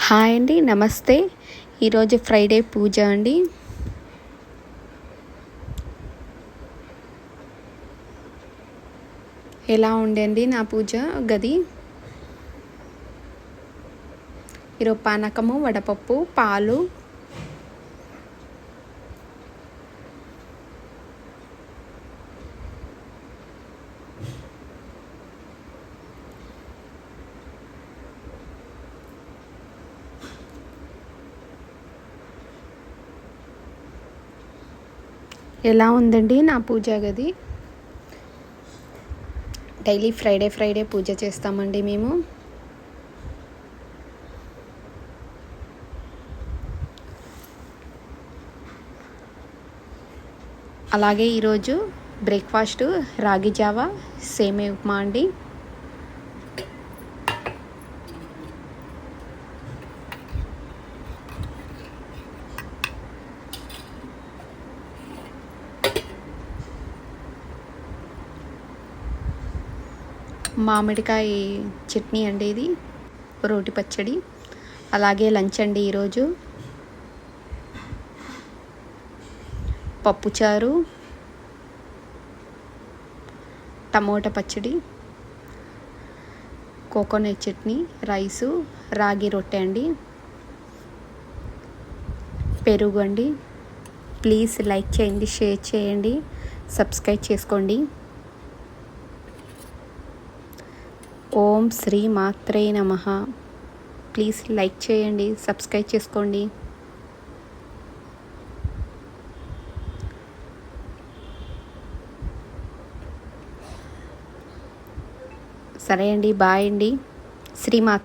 Hi అండి, నమస్తే. ఈరోజు ఫ్రైడే పూజ అండి. ఎలా ఉండండి నా పూజ గది. ఈరోజు పానకము, వడపప్పు, పాలు, ఎలా ఉందండి నా పూజ గది. డైలీ ఫ్రైడే పూజ చేస్తామండి మేము. అలాగే ఈరోజు బ్రేక్ఫాస్ట్ రాగి జావా, సేమియా ఉప్మా అండి. మామిడికాయ చట్నీ అండి ఇది, రోటి పచ్చడి. అలాగే లంచ్ అండి ఈరోజు పప్పుచారు, టమోటా పచ్చడి, కోకోనట్ చట్నీ, రైసు, రాగి రొట్టె అండి, పెరుగు అండి. ప్లీజ్ లైక్ చేయండి, షేర్ చేయండి, సబ్స్క్రైబ్ చేసుకోండి. ఓం శ్రీ మాత్రే నమః. ప్లీజ్ లైక్ చేయండి, సబ్స్క్రైబ్ చేసుకోండి. సరే అండి, బాయ్ అండి. శ్రీమాత్